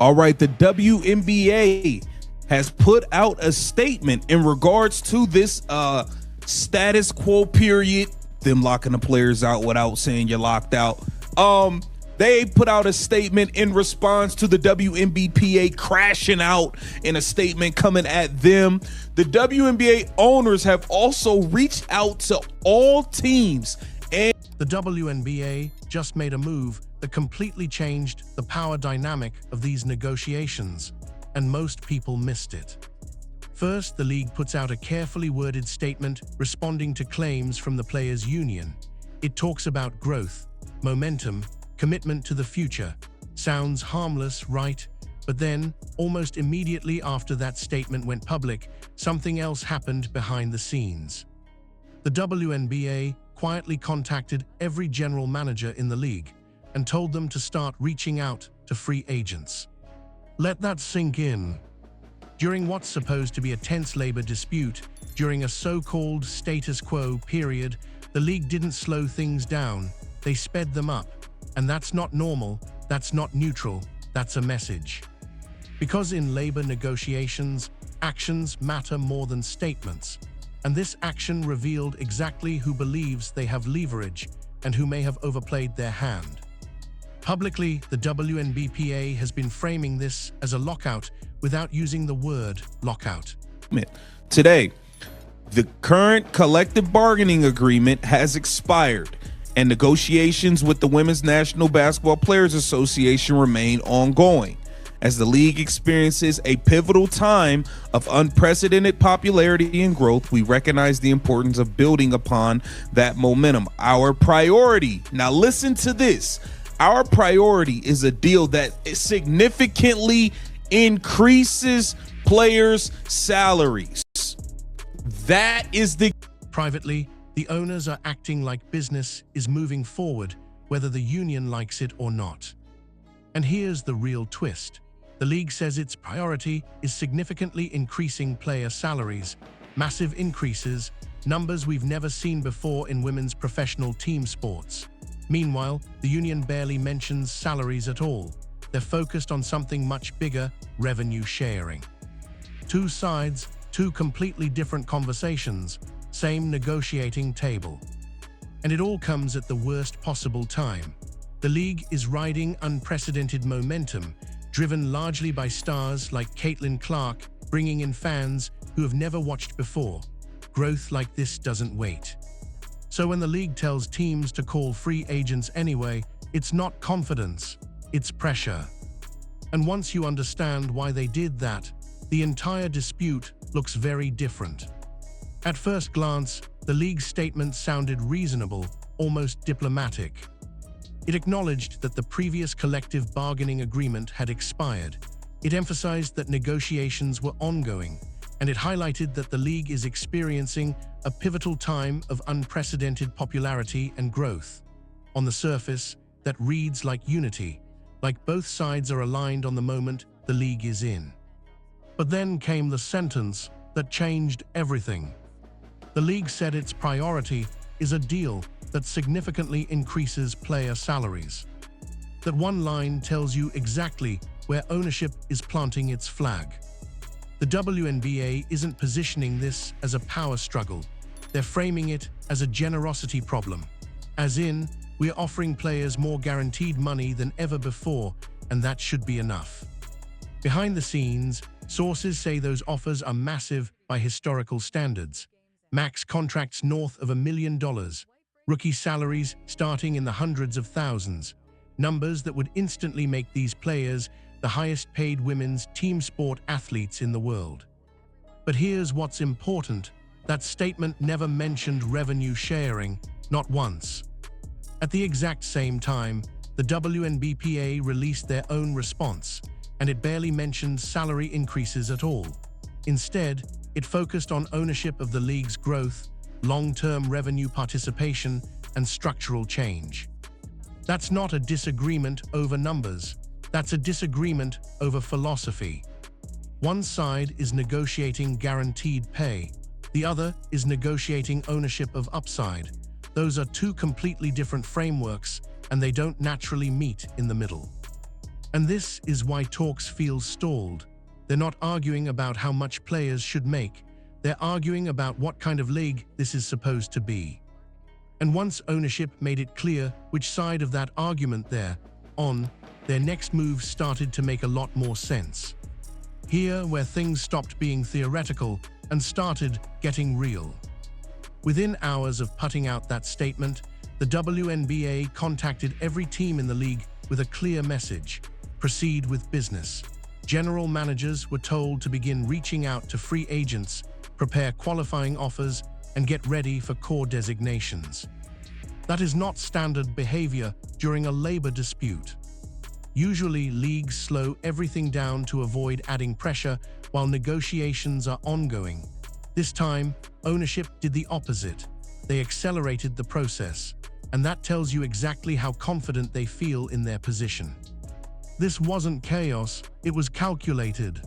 All right, the WNBA has put out a statement in regards to this status quo period, them locking the players out without saying you're locked out. They put out a statement in response to the WNBA crashing out in a statement coming at them. The WNBA owners have also reached out to all teams. And the WNBA just made a move that completely changed the power dynamic of these negotiations, and most people missed it. First, the league puts out a carefully worded statement responding to claims from the players' union. It talks about growth, momentum, commitment to the future. Sounds harmless, right? But then, almost immediately after that statement went public, something else happened behind the scenes. The WNBA quietly contacted every general manager in the league and told them to start reaching out to free agents. Let that sink in. During what's supposed to be a tense labor dispute, during a so-called status quo period, the league didn't slow things down, they sped them up. And that's not normal, that's not neutral, that's a message. Because in labor negotiations, actions matter more than statements. And this action revealed exactly who believes they have leverage and who may have overplayed their hand. Publicly, the WNBA has been framing this as a lockout without using the word lockout. Today, the current collective bargaining agreement has expired, and negotiations with the Women's National Basketball Players Association remain ongoing. As the league experiences a pivotal time of unprecedented popularity and growth, we recognize the importance of building upon that momentum. Our priority, now listen to this, our priority is a deal that significantly increases players' salaries. That is the... Privately, the owners are acting like business is moving forward, whether the union likes it or not. And here's the real twist. The league says its priority is significantly increasing player salaries, massive increases, numbers we've never seen before in women's professional team sports. Meanwhile, the union barely mentions salaries at all. They're focused on something much bigger, revenue sharing. Two sides, two completely different conversations, same negotiating table. And it all comes at the worst possible time. The league is riding unprecedented momentum, driven largely by stars like Caitlin Clark, bringing in fans who have never watched before. Growth like this doesn't wait. So when the league tells teams to call free agents anyway, it's not confidence, it's pressure. And once you understand why they did that, the entire dispute looks very different. At first glance, the league's statement sounded reasonable, almost diplomatic. It acknowledged that the previous collective bargaining agreement had expired. It emphasized that negotiations were ongoing, and it highlighted that the league is experiencing a pivotal time of unprecedented popularity and growth. On the surface, that reads like unity, like both sides are aligned on the moment the league is in. But then came the sentence that changed everything. The league said its priority is a deal that significantly increases player salaries. That one line tells you exactly where ownership is planting its flag. The WNBA isn't positioning this as a power struggle. They're framing it as a generosity problem. As in, we're offering players more guaranteed money than ever before, and that should be enough. Behind the scenes, sources say those offers are massive by historical standards. Max contracts north of $1 million, rookie salaries starting in the hundreds of thousands, numbers that would instantly make these players the highest-paid women's team sport athletes in the world. But here's what's important. That statement never mentioned revenue sharing, not once. At the exact same time, the WNBA released their own response, and it barely mentioned salary increases at all. Instead, it focused on ownership of the league's growth, long-term revenue participation, and structural change. That's not a disagreement over numbers. That's a disagreement over philosophy. One side is negotiating guaranteed pay. The other is negotiating ownership of upside. Those are two completely different frameworks, and they don't naturally meet in the middle. And this is why talks feel stalled. They're not arguing about how much players should make. They're arguing about what kind of league this is supposed to be. And once ownership made it clear which side of that argument they're on, their next move started to make a lot more sense. Here, where things stopped being theoretical and started getting real. Within hours of putting out that statement, the WNBA contacted every team in the league with a clear message: proceed with business. General managers were told to begin reaching out to free agents, prepare qualifying offers, and get ready for core designations. That is not standard behavior during a labor dispute. Usually, leagues slow everything down to avoid adding pressure while negotiations are ongoing. This time, ownership did the opposite. They accelerated the process, and that tells you exactly how confident they feel in their position. This wasn't chaos, it was calculated.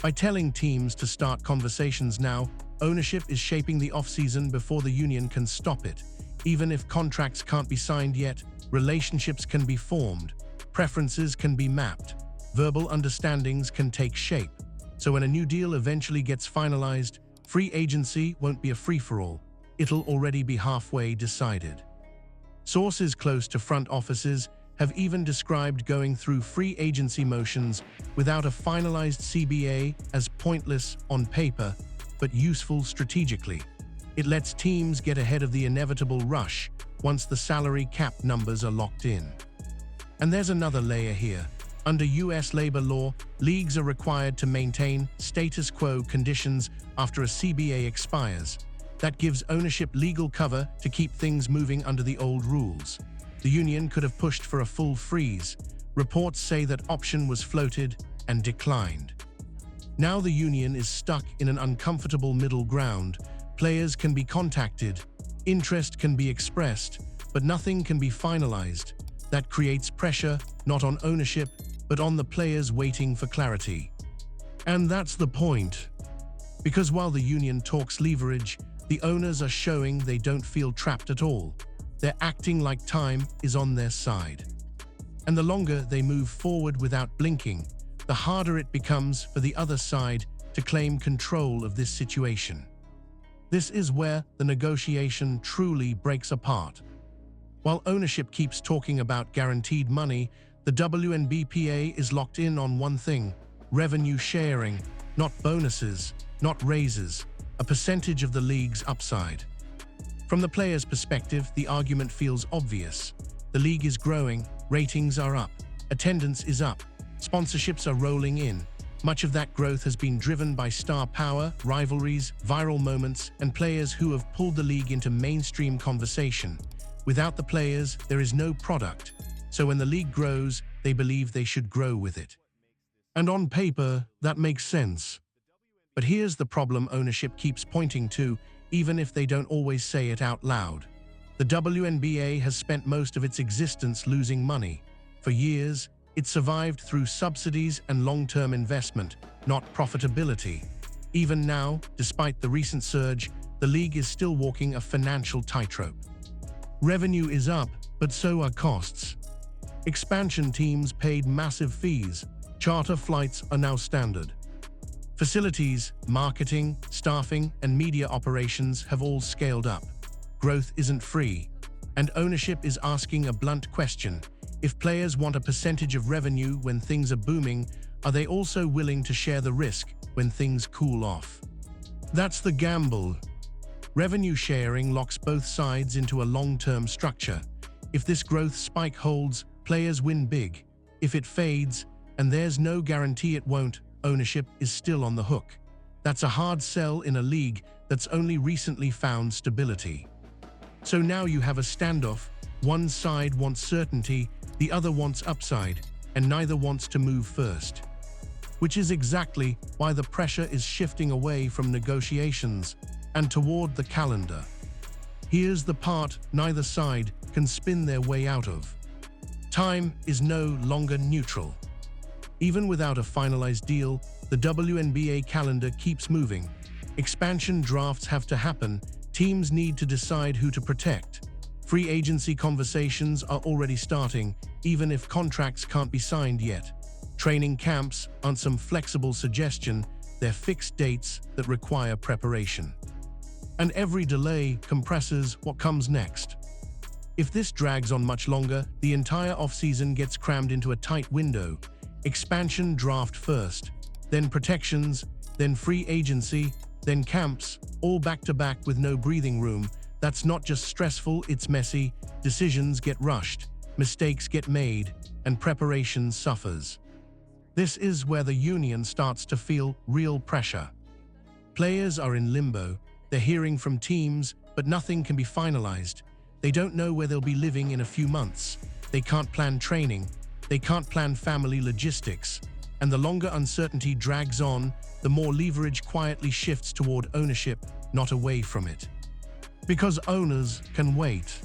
By telling teams to start conversations now, ownership is shaping the offseason before the union can stop it. Even if contracts can't be signed yet, relationships can be formed, preferences can be mapped, verbal understandings can take shape. So when a new deal eventually gets finalized, free agency won't be a free-for-all. It'll already be halfway decided. Sources close to front offices have even described going through free agency motions without a finalized CBA as pointless on paper, but useful strategically. It lets teams get ahead of the inevitable rush once the salary cap numbers are locked in. And there's another layer here. Under US labor law, leagues are required to maintain status quo conditions after a CBA expires. That gives ownership legal cover to keep things moving under the old rules. The union could have pushed for a full freeze. Reports say that option was floated and declined. Now the union is stuck in an uncomfortable middle ground. Players can be contacted, interest can be expressed, but nothing can be finalized. That creates pressure, not on ownership, but on the players waiting for clarity. And that's the point. Because while the union talks leverage, the owners are showing they don't feel trapped at all. They're acting like time is on their side. And the longer they move forward without blinking, the harder it becomes for the other side to claim control of this situation. This is where the negotiation truly breaks apart. While ownership keeps talking about guaranteed money, the WNBA is locked in on one thing: revenue sharing, not bonuses, not raises, a percentage of the league's upside. From the player's perspective, the argument feels obvious. The league is growing, ratings are up, attendance is up, sponsorships are rolling in. Much of that growth has been driven by star power, rivalries, viral moments, and players who have pulled the league into mainstream conversation. Without the players, there is no product. So when the league grows, they believe they should grow with it. And on paper, that makes sense. But here's the problem ownership keeps pointing to, even if they don't always say it out loud. The WNBA has spent most of its existence losing money. For years, it survived through subsidies and long-term investment, not profitability. Even now, despite the recent surge, the league is still walking a financial tightrope. Revenue is up, but so are costs. Expansion teams paid massive fees. Charter flights are now standard. Facilities, marketing, staffing, and media operations have all scaled up. Growth isn't free, and ownership is asking a blunt question. If players want a percentage of revenue when things are booming, are they also willing to share the risk when things cool off? That's the gamble. Revenue sharing locks both sides into a long-term structure. If this growth spike holds, players win big. If it fades, and there's no guarantee it won't, ownership is still on the hook. That's a hard sell in a league that's only recently found stability. So now you have a standoff. One side wants certainty, the other wants upside, and neither wants to move first. Which is exactly why the pressure is shifting away from negotiations and toward the calendar. Here's the part neither side can spin their way out of. Time is no longer neutral. Even without a finalized deal, the WNBA calendar keeps moving. Expansion drafts have to happen, teams need to decide who to protect. Free agency conversations are already starting, even if contracts can't be signed yet. Training camps aren't some flexible suggestion, they're fixed dates that require preparation. And every delay compresses what comes next. If this drags on much longer, the entire offseason gets crammed into a tight window. Expansion draft first, then protections, then free agency, then camps, all back-to-back with no breathing room. That's not just stressful, it's messy. Decisions get rushed, mistakes get made, and preparation suffers. This is where the union starts to feel real pressure. Players are in limbo. They're hearing from teams, but nothing can be finalized. They don't know where they'll be living in a few months. They can't plan training. They can't plan family logistics. And the longer uncertainty drags on, the more leverage quietly shifts toward ownership, not away from it. Because owners can wait.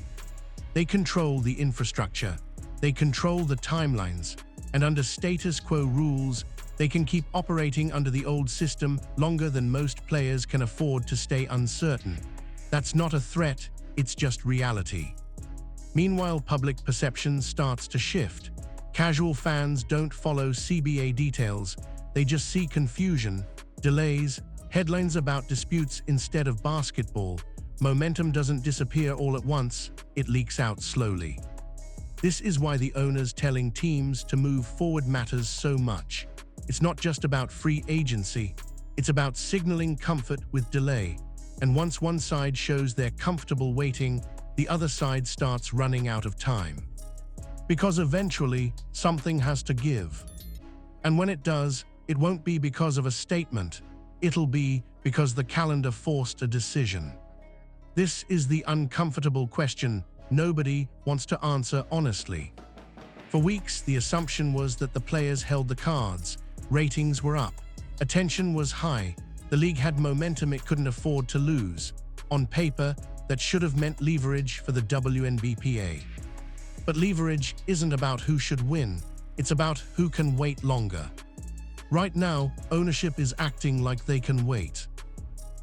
They control the infrastructure. They control the timelines. And under status quo rules, they can keep operating under the old system longer than most players can afford to stay uncertain. That's not a threat, it's just reality. Meanwhile, public perception starts to shift. Casual fans don't follow CBA details, they just see confusion, delays, headlines about disputes instead of basketball. Momentum doesn't disappear all at once, it leaks out slowly. This is why the owners telling teams to move forward matters so much. It's not just about free agency, it's about signaling comfort with delay. And once one side shows they're comfortable waiting, the other side starts running out of time. Because eventually, something has to give. And when it does, it won't be because of a statement. It'll be because the calendar forced a decision. This is the uncomfortable question nobody wants to answer honestly. For weeks, the assumption was that the players held the cards, ratings were up, attention was high, the league had momentum it couldn't afford to lose. On paper, that should have meant leverage for the WNBA. But leverage isn't about who should win, it's about who can wait longer. Right now, ownership is acting like they can wait.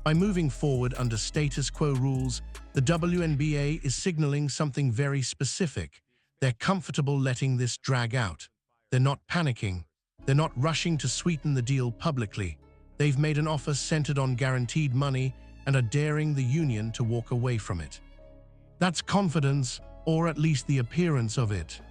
By moving forward under status quo rules, the WNBA is signaling something very specific. They're comfortable letting this drag out. They're not panicking. They're not rushing to sweeten the deal publicly. They've made an offer centered on guaranteed money and are daring the union to walk away from it. That's confidence, or at least the appearance of it.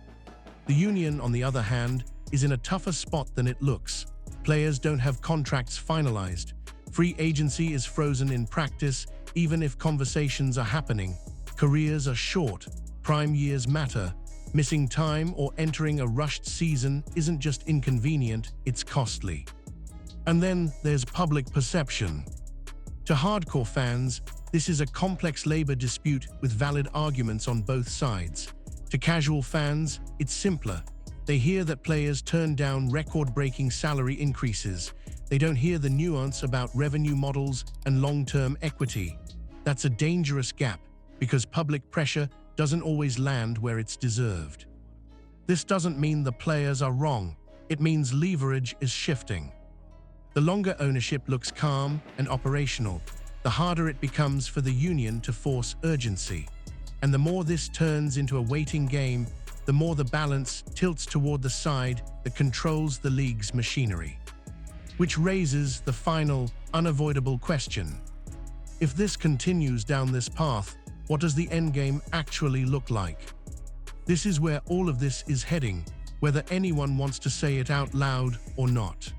The union, on the other hand, is in a tougher spot than it looks. Players don't have contracts finalized. Free agency is frozen in practice, even if conversations are happening. Careers are short. Prime years matter. Missing time or entering a rushed season isn't just inconvenient, it's costly. And then there's public perception. To hardcore fans, this is a complex labor dispute with valid arguments on both sides. To casual fans, it's simpler. They hear that players turn down record-breaking salary increases. They don't hear the nuance about revenue models and long-term equity. That's a dangerous gap, because public pressure doesn't always land where it's deserved. This doesn't mean the players are wrong. It means leverage is shifting. The longer ownership looks calm and operational, the harder it becomes for the union to force urgency. And the more this turns into a waiting game, the more the balance tilts toward the side that controls the league's machinery. Which raises the final, unavoidable question. If this continues down this path, what does the endgame actually look like? This is where all of this is heading, whether anyone wants to say it out loud or not.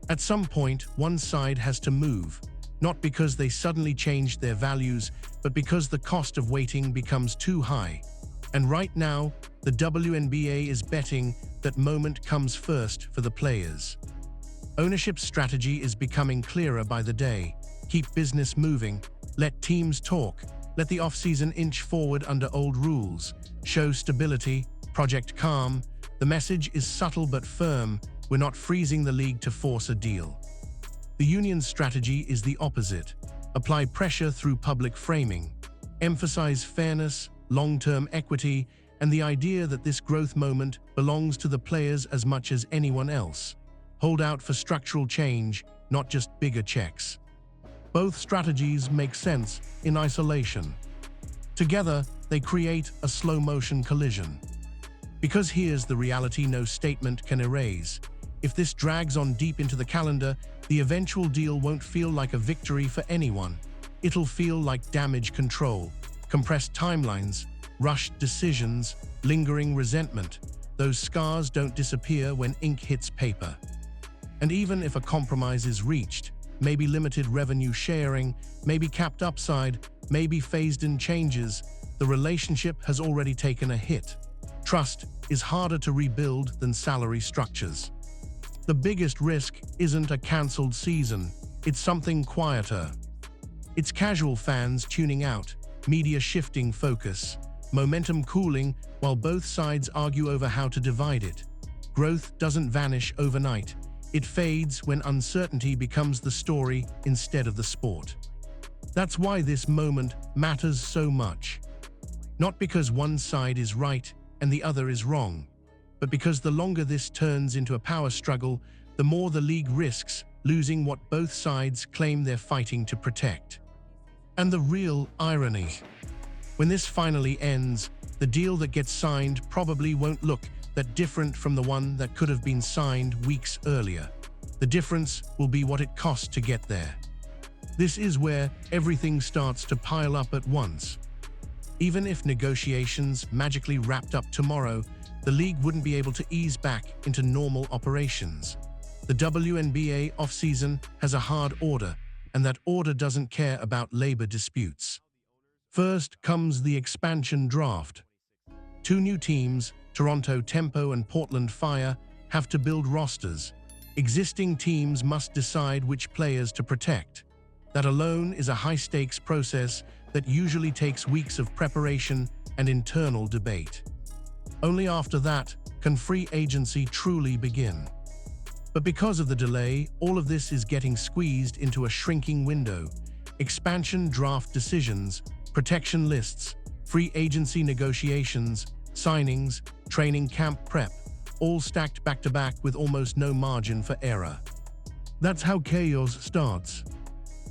At some point, one side has to move, not because they suddenly changed their values, but because the cost of waiting becomes too high. And right now, the WNBA is betting that moment comes first for the players. Ownership strategy is becoming clearer by the day. Keep business moving, let teams talk, let the offseason inch forward under old rules, show stability, project calm. The message is subtle but firm. We're not freezing the league to force a deal. The union's strategy is the opposite. Apply pressure through public framing. Emphasize fairness, long-term equity, and the idea that this growth moment belongs to the players as much as anyone else. Hold out for structural change, not just bigger checks. Both strategies make sense in isolation. Together, they create a slow-motion collision. Because here's the reality no statement can erase. If this drags on deep into the calendar, the eventual deal won't feel like a victory for anyone. It'll feel like damage control, compressed timelines, rushed decisions, lingering resentment. Those scars don't disappear when ink hits paper. And even if a compromise is reached, maybe limited revenue sharing, maybe capped upside, maybe phased-in changes, the relationship has already taken a hit. Trust is harder to rebuild than salary structures. The biggest risk isn't a cancelled season, it's something quieter. It's casual fans tuning out, media shifting focus, momentum cooling while both sides argue over how to divide it. Growth doesn't vanish overnight. It fades when uncertainty becomes the story instead of the sport. That's why this moment matters so much. Not because one side is right and the other is wrong, but because the longer this turns into a power struggle, the more the league risks losing what both sides claim they're fighting to protect. And the real irony: when this finally ends, the deal that gets signed probably won't look that different from the one that could have been signed weeks earlier. The difference will be what it cost to get there. This is where everything starts to pile up at once. Even if negotiations magically wrapped up tomorrow, the league wouldn't be able to ease back into normal operations. The WNBA offseason has a hard order, and that order doesn't care about labor disputes. First comes the expansion draft. Two new teams, Toronto Tempo and Portland Fire, have to build rosters. Existing teams must decide which players to protect. That alone is a high-stakes process that usually takes weeks of preparation and internal debate. Only after that can free agency truly begin. But because of the delay, all of this is getting squeezed into a shrinking window. Expansion draft decisions, protection lists, free agency negotiations, signings, training camp prep, all stacked back-to-back with almost no margin for error. That's how chaos starts.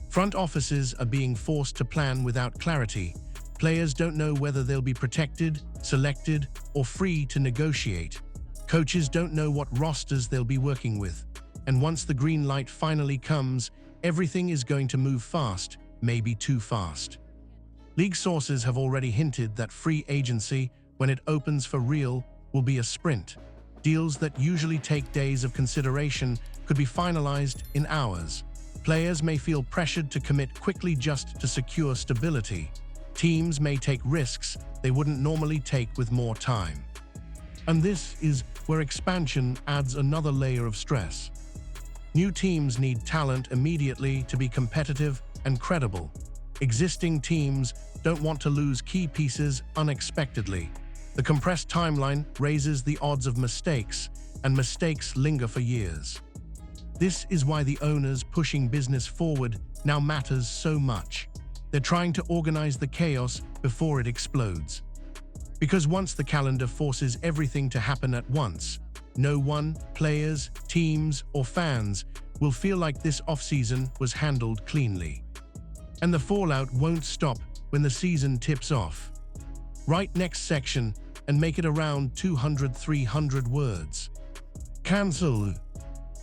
Front offices are being forced to plan without clarity. Players don't know whether they'll be protected, selected, or free to negotiate. Coaches don't know what rosters they'll be working with. And once the green light finally comes, everything is going to move fast, maybe too fast. League sources have already hinted that free agency, when it opens for real, will be a sprint. Deals that usually take days of consideration could be finalized in hours. Players may feel pressured to commit quickly just to secure stability. Teams may take risks they wouldn't normally take with more time. And this is where expansion adds another layer of stress. New teams need talent immediately to be competitive and credible. Existing teams don't want to lose key pieces unexpectedly. The compressed timeline raises the odds of mistakes, and mistakes linger for years. This is why the owners pushing business forward now matters so much. They're trying to organize the chaos before it explodes. Because once the calendar forces everything to happen at once, no one, players, teams, or fans will feel like this offseason was handled cleanly. And the fallout won't stop when the season tips off. Write next section and make it around 200-300 words. Cancel.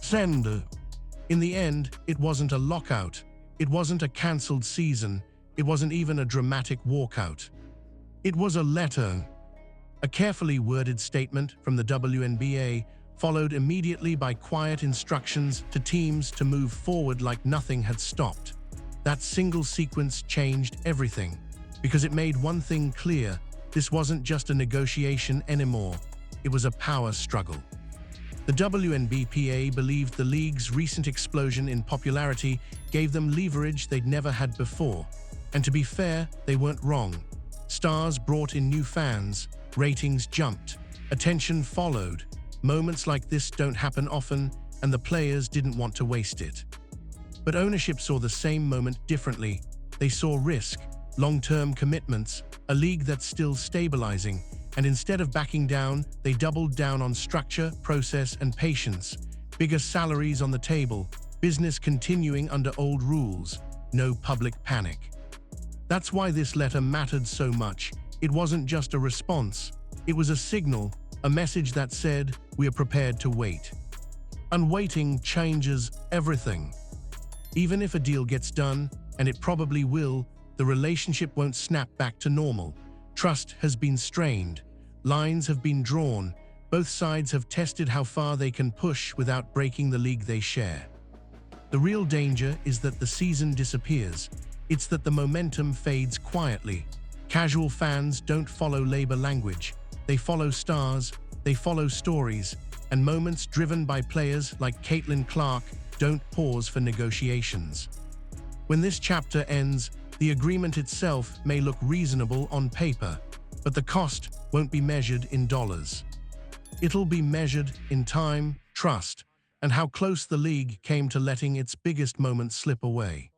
Send. In the end, it wasn't a lockout. It wasn't a cancelled season. It wasn't even a dramatic walkout. It was a letter. A carefully worded statement from the WNBA, followed immediately by quiet instructions to teams to move forward like nothing had stopped. That single sequence changed everything, because it made one thing clear: this wasn't just a negotiation anymore, it was a power struggle. The WNBA believed the league's recent explosion in popularity gave them leverage they'd never had before. And to be fair, they weren't wrong. Stars brought in new fans, ratings jumped, attention followed. Moments like this don't happen often, and the players didn't want to waste it. But ownership saw the same moment differently. They saw risk, long-term commitments, a league that's still stabilizing, and instead of backing down, they doubled down on structure, process, and patience. Bigger salaries on the table, business continuing under old rules, no public panic. That's why this letter mattered so much. It wasn't just a response, it was a signal, a message that said, we are prepared to wait. And waiting changes everything. Even if a deal gets done, and it probably will, the relationship won't snap back to normal. Trust has been strained, lines have been drawn, both sides have tested how far they can push without breaking the league they share. The real danger is that the season disappears. It's that the momentum fades quietly. Casual fans don't follow labor language. They follow stars, they follow stories, and moments driven by players like Caitlin Clark don't pause for negotiations. When this chapter ends, the agreement itself may look reasonable on paper, but the cost won't be measured in dollars. It'll be measured in time, trust, and how close the league came to letting its biggest moment slip away.